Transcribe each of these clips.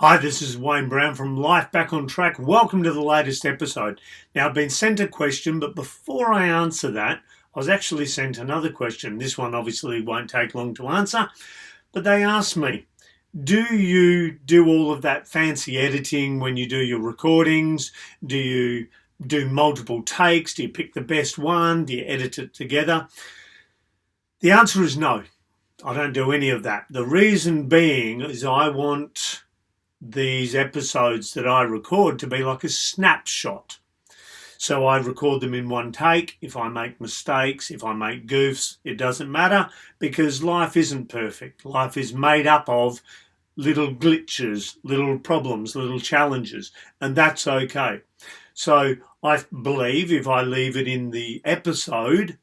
Hi, this is Wayne Brown from Life Back on Track. Welcome to the latest episode. Now, I've been sent a question, but before I answer that, I was actually sent another question. This one obviously won't take long to answer, but they asked me, do you do all of that fancy editing when you do your recordings? Do you do multiple takes? Do you pick the best one? Do you edit it together? The answer is no. I don't do any of that. The reason being is I want these episodes that I record to be like a snapshot. So I record them in one take. If I make mistakes, if I make goofs, it doesn't matter because life isn't perfect. Life is made up of little glitches, little problems, little challenges, and that's okay. So I believe if I leave it in the episode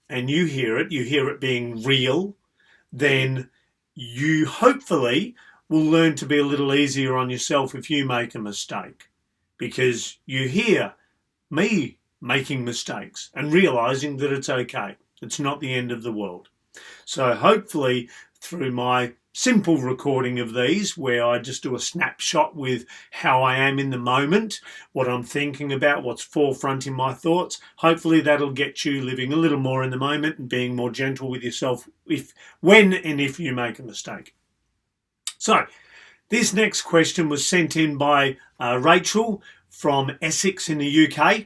and you hear it being real, then you hopefully will learn to be a little easier on yourself if you make a mistake, because you hear me making mistakes and realizing that it's okay. It's not the end of the world. So hopefully through my simple recording of these, where I just do a snapshot with how I am in the moment, what I'm thinking about, what's forefront in my thoughts, hopefully that'll get you living a little more in the moment and being more gentle with yourself when and if you make a mistake. So, this next question was sent in by Rachel from Essex in the UK,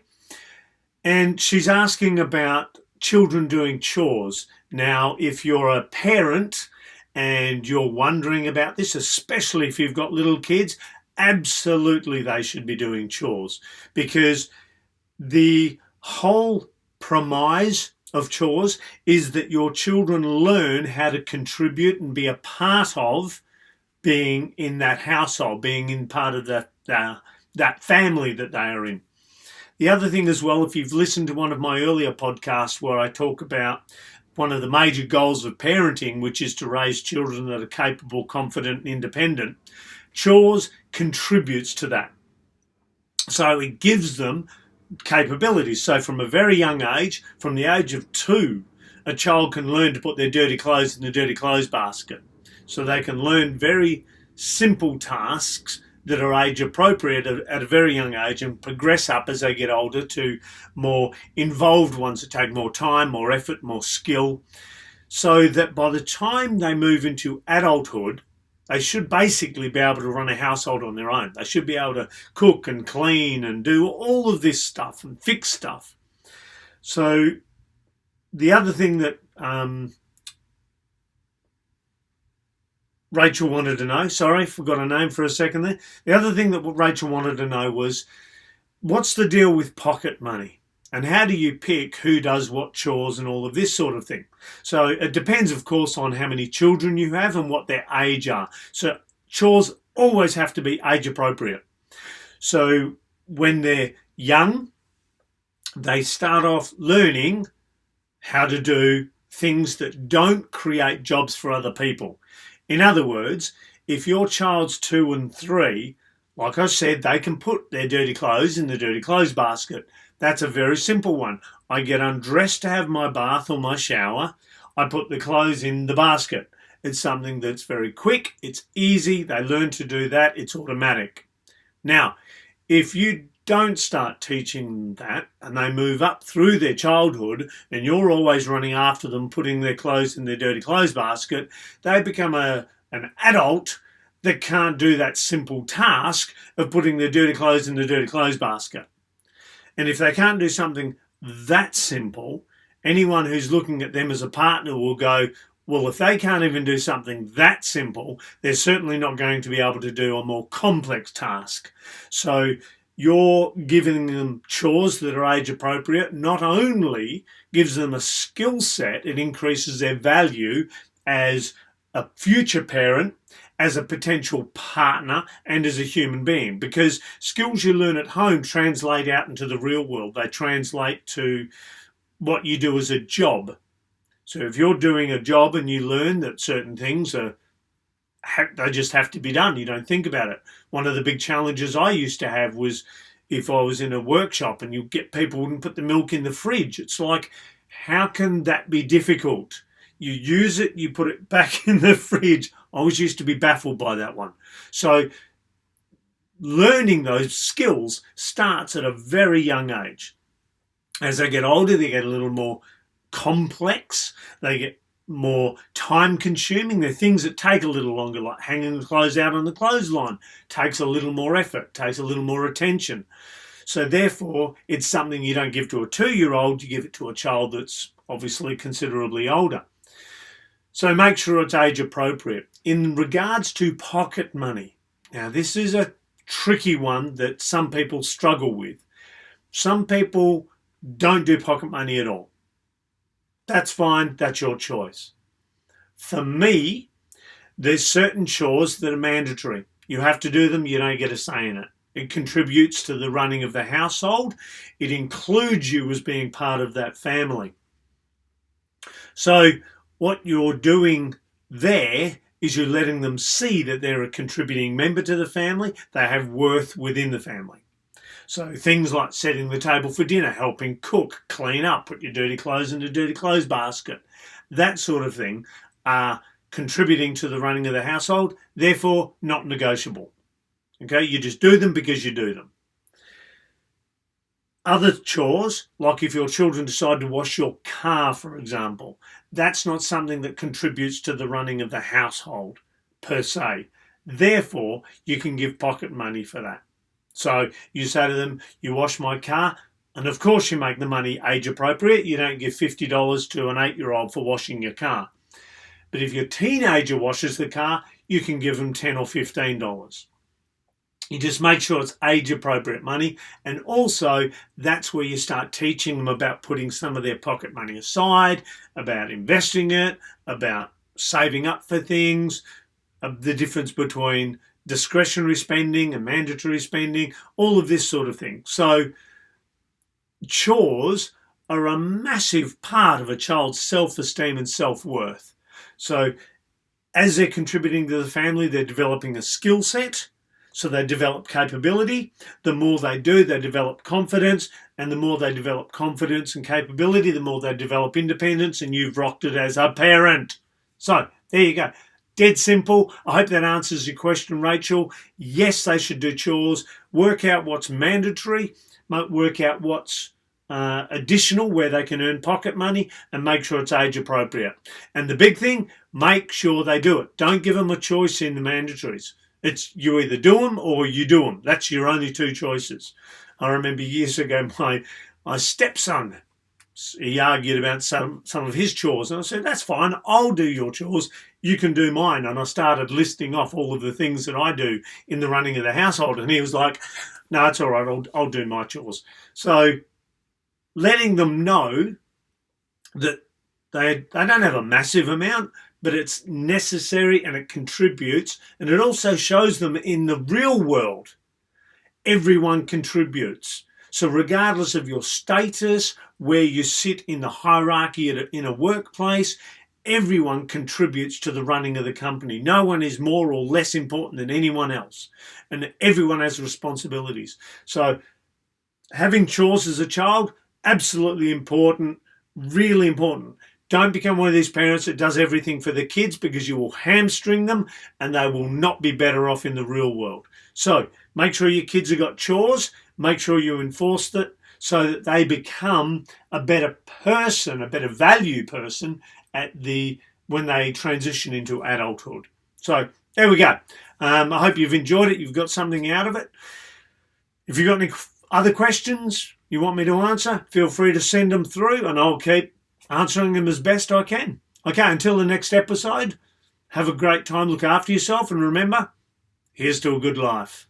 and she's asking about children doing chores. Now, if you're a parent and you're wondering about this, especially if you've got little kids, absolutely they should be doing chores, because the whole premise of chores is that your children learn how to contribute and be a part of being in that household, being in part of that family that they are in. The other thing as well, if you've listened to one of my earlier podcasts where I talk about one of the major goals of parenting, which is to raise children that are capable, confident and independent, chores contributes to that. So it gives them capabilities. So from a very young age, from the age of 2, a child can learn to put their dirty clothes in the dirty clothes basket. So they can learn very simple tasks that are age appropriate at a very young age and progress up as they get older to more involved ones that take more time, more effort, more skill. So that by the time they move into adulthood, they should basically be able to run a household on their own. They should be able to cook and clean and do all of this stuff and fix stuff. So the other thing that Rachel wanted to know, sorry, forgot her name for a second there. The other thing that Rachel wanted to know was, what's the deal with pocket money? And how do you pick who does what chores and all of this sort of thing? So it depends, of course, on how many children you have and what their age are. So chores always have to be age appropriate. So when they're young, they start off learning how to do things that don't create jobs for other people. In other words, if your child's 2 and 3, like I said, they can put their dirty clothes in the dirty clothes basket. That's a very simple one. I get undressed to have my bath or my shower. I put the clothes in the basket. It's something that's very quick. It's easy. They learn to do that. It's automatic. Now, if you don't start teaching that and they move up through their childhood and you're always running after them putting their clothes in their dirty clothes basket, they become an adult that can't do that simple task of putting their dirty clothes in the dirty clothes basket. And if they can't do something that simple, anyone who's looking at them as a partner will go, well, if they can't even do something that simple, they're certainly not going to be able to do a more complex task. So you're giving them chores that are age appropriate, not only gives them a skill set, it increases their value as a future parent, as a potential partner, and as a human being. Because skills you learn at home translate out into the real world. They translate to what you do as a job. So if you're doing a job and you learn that certain things they just have to be done. You don't think about it. One of the big challenges I used to have was if I was in a workshop and you get people wouldn't put the milk in the fridge. It's like, how can that be difficult? You use it, you put it back in the fridge. I always used to be baffled by that one. So learning those skills starts at a very young age. As they get older, they get a little more complex. They get more time consuming. They're things that take a little longer, like hanging the clothes out on the clothesline. Takes a little more effort, takes a little more attention. So therefore, it's something you don't give to a 2-year-old, you give it to a child that's obviously considerably older. So make sure it's age appropriate. In regards to pocket money, now this is a tricky one that some people struggle with. Some people don't do pocket money at all. That's fine, that's your choice. For me, there's certain chores that are mandatory. You have to do them, you don't get a say in it. It contributes to the running of the household. It includes you as being part of that family. So what you're doing there is you're letting them see that they're a contributing member to the family. They have worth within the family. So things like setting the table for dinner, helping cook, clean up, put your dirty clothes in the dirty clothes basket, that sort of thing are contributing to the running of the household, therefore not negotiable. Okay, you just do them because you do them. Other chores, like if your children decide to wash your car, for example, that's not something that contributes to the running of the household per se. Therefore, you can give pocket money for that. So you say to them, you wash my car, and of course you make the money age appropriate. You don't give $50 to an 8-year-old for washing your car. But if your teenager washes the car, you can give them $10 or $15. You just make sure it's age appropriate money, and also that's where you start teaching them about putting some of their pocket money aside, about investing it, about saving up for things, the difference between discretionary spending and mandatory spending, all of this sort of thing. So chores are a massive part of a child's self-esteem and self-worth. So as they're contributing to the family, they're developing a skill set. So they develop capability. The more they do, they develop confidence. And the more they develop confidence and capability, the more they develop independence. And you've rocked it as a parent. So there you go. Dead simple. I hope that answers your question, Rachel. Yes, they should do chores. Work out what's mandatory. Work out what's additional, where they can earn pocket money, and make sure it's age appropriate. And the big thing, make sure they do it. Don't give them a choice in the mandatories. It's you either do them or you do them. That's your only two choices. I remember years ago my stepson, he argued about some of his chores. And I said, that's fine, I'll do your chores. You can do mine. And I started listing off all of the things that I do in the running of the household. And he was like, no, it's all right, I'll do my chores. So letting them know that they don't have a massive amount, but it's necessary and it contributes. And it also shows them in the real world, everyone contributes. So regardless of your status, where you sit in the hierarchy in a workplace, everyone contributes to the running of the company. No one is more or less important than anyone else. And everyone has responsibilities. So having chores as a child, absolutely important, really important. Don't become one of these parents that does everything for the kids, because you will hamstring them and they will not be better off in the real world. So make sure your kids have got chores. Make sure you enforce it so that they become a better person, a better value person when they transition into adulthood. So there we go. I hope you've enjoyed it. You've got something out of it. If you've got any other questions you want me to answer, feel free to send them through and I'll keep answering them as best I can. Okay, until the next episode, have a great time, look after yourself, and remember, here's to a good life.